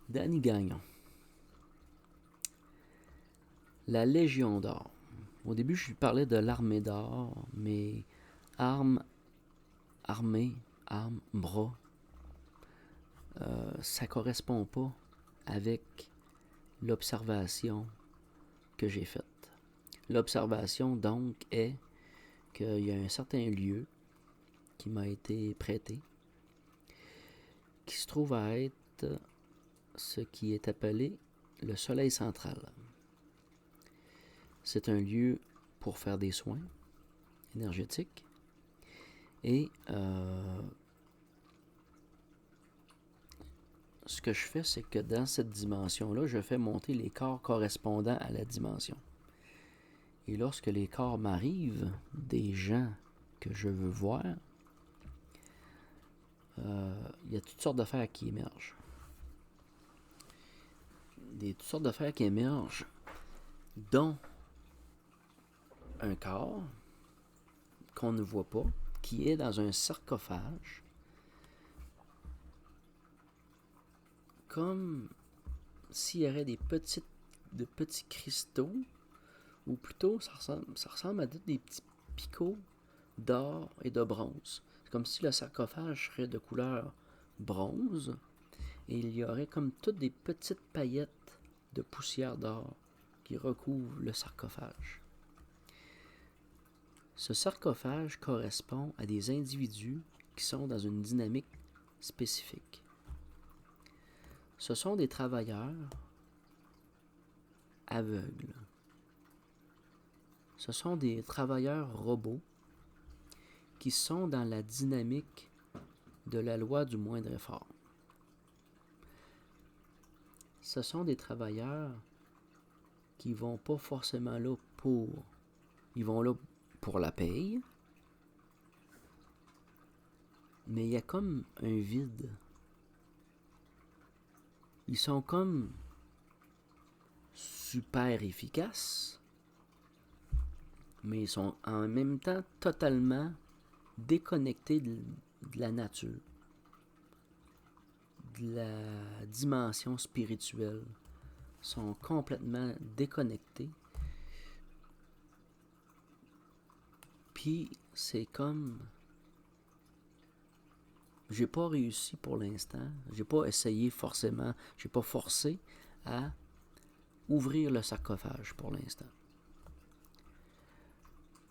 Danny Gagnon. La Légion d'or. Au début, je lui parlais de l'armée d'or, mais armes, armée, armes, bras, ça correspond pas avec l'observation que j'ai faite. L'observation, donc, est qu'il y a un certain lieu qui m'a été prêté, qui se trouve à être ce qui est appelé le Soleil central. C'est un lieu pour faire des soins énergétiques et ce que je fais, c'est que dans cette dimension-là, je fais monter les corps correspondants à la dimension. Et lorsque les corps m'arrivent, des gens que je veux voir, il y a toutes sortes d'affaires qui émergent. Toutes sortes d'affaires qui émergent, dont un corps qu'on ne voit pas, qui est dans un sarcophage, comme s'il y aurait de petits cristaux, ou plutôt ça ressemble à des petits picots d'or et de bronze. C'est comme si le sarcophage serait de couleur bronze, et il y aurait comme toutes des petites paillettes de poussière d'or qui recouvrent le sarcophage. Ce sarcophage correspond à des individus qui sont dans une dynamique spécifique. Ce sont des travailleurs aveugles. Ce sont des travailleurs robots qui sont dans la dynamique de la loi du moindre effort. Ce sont des travailleurs qui vont pas forcément là pour... Ils vont là pour la paye, mais il y a comme un vide. Ils sont comme super efficaces, mais ils sont en même temps totalement déconnectés de la nature, de la dimension spirituelle. Ils sont complètement déconnectés. Puis c'est comme... J'ai pas réussi pour l'instant. J'ai pas essayé forcément. J'ai pas forcé à ouvrir le sarcophage pour l'instant.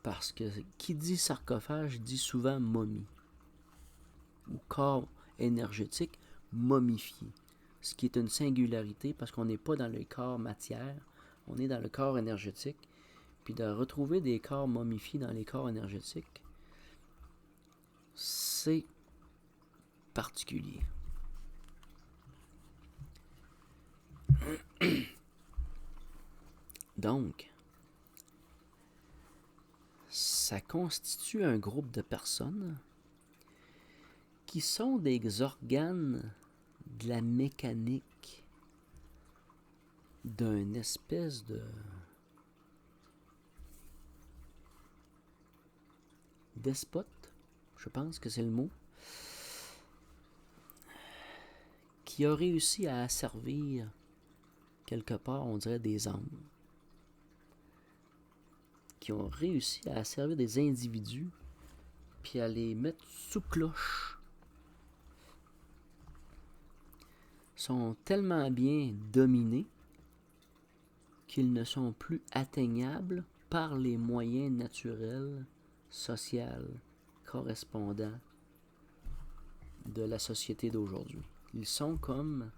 Parce que qui dit sarcophage dit souvent momie. Ou corps énergétique momifié. Ce qui est une singularité parce qu'on n'est pas dans le corps matière. On est dans le corps énergétique. Puis de retrouver des corps momifiés dans les corps énergétiques, c'est particulier. Donc, ça constitue un groupe de personnes qui sont des organes de la mécanique d'un espèce de despote, je pense que c'est le mot, qui a réussi à asservir quelque part, on dirait, des âmes, qui ont réussi à asservir des individus puis à les mettre sous cloche. Sont tellement bien dominés qu'ils ne sont plus atteignables par les moyens naturels, sociaux, correspondants de la société d'aujourd'hui. Ils sont comme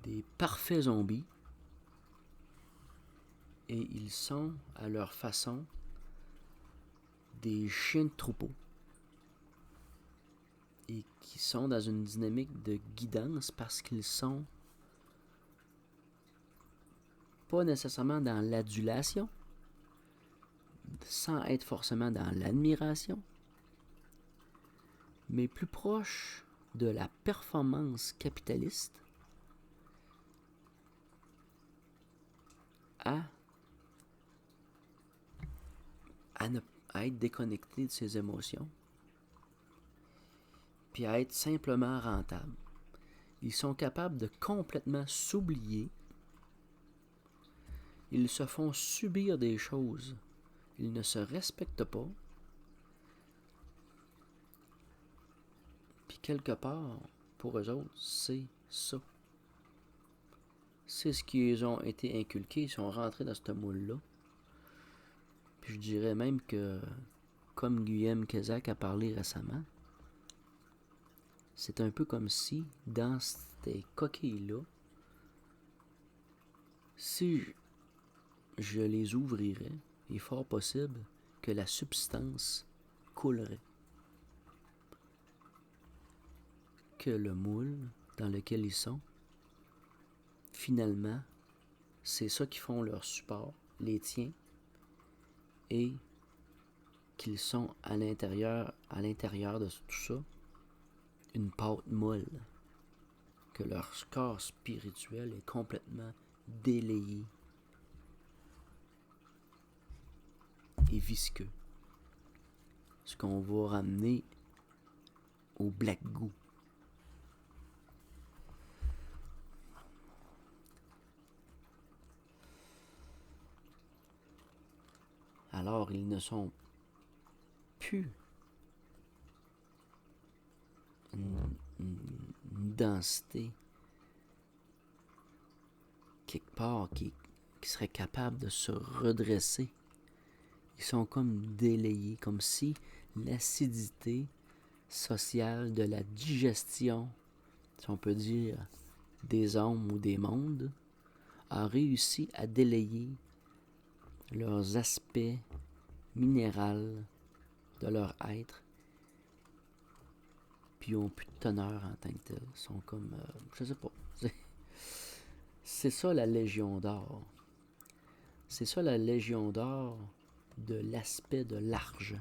des parfaits zombies et ils sont, à leur façon, des chiens de troupeau et qui sont dans une dynamique de guidance parce qu'ils sont pas nécessairement dans l'adulation, sans être forcément dans l'admiration, mais plus proche de la performance capitaliste à être déconnecté de ses émotions puis à être simplement rentable. Ils sont capables de complètement s'oublier. Ils se font subir des choses. Ils ne se respectent pas. Puis quelque part, pour eux autres, c'est ça. C'est ce qu'ils ont été inculqués. Ils sont rentrés dans ce moule-là. Puis je dirais même que, comme Guillaume Kézak a parlé récemment, c'est un peu comme si, dans ces coquilles-là, si je les ouvrirais, il est fort possible que la substance coulerait. Que le moule dans lequel ils sont, finalement, c'est ça qui font leur support, les tiens, et qu'ils sont à l'intérieur de tout ça, une pâte molle, que leur corps spirituel est complètement délayé et visqueux. Ce qu'on va ramener au black goo. Alors ils ne sont plus une densité quelque part qui serait capable de se redresser. Ils sont comme délayés, comme si l'acidité sociale de la digestion, si on peut dire, des hommes ou des mondes, a réussi à délayer leurs aspects minéraux de leur être, puis ils n'ont plus de teneur en tant que tel. Ils sont comme, je sais pas. C'est ça la Légion d'or. C'est ça la Légion d'or de l'aspect de l'argent,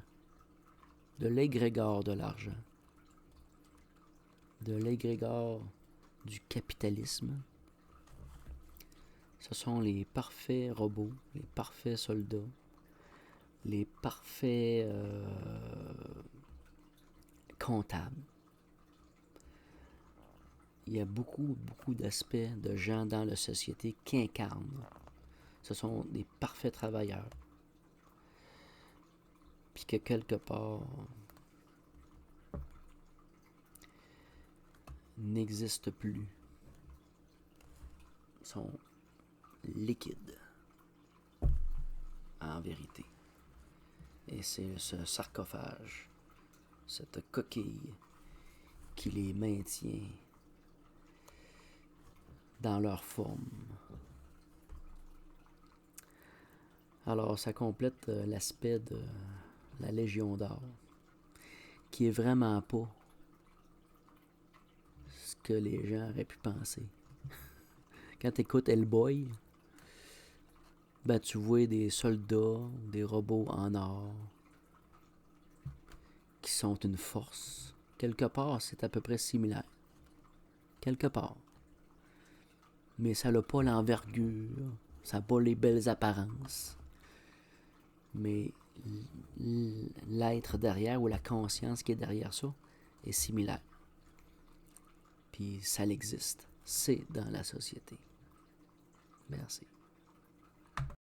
de l'égrégore de l'argent, de l'égrégore du capitalisme. Ce sont les parfaits robots, les parfaits soldats, les parfaits comptables. Il y a beaucoup d'aspects de gens dans la société qui incarnent. Ce sont des parfaits travailleurs. Puis que quelque part n'existent plus. Ils sont liquides. En vérité. Et c'est ce sarcophage, cette coquille qui les maintient dans leur forme. Alors ça complète l'aspect de la Légion d'or, qui est vraiment pas ce que les gens auraient pu penser. Quand tu écoutes Hellboy, ben tu vois des soldats, des robots en or, qui sont une force. Quelque part, c'est à peu près similaire. Quelque part. Mais ça n'a pas l'envergure, ça n'a pas les belles apparences. Mais l'être derrière, ou la conscience qui est derrière ça, est similaire. Puis ça existe. C'est dans la société. Merci.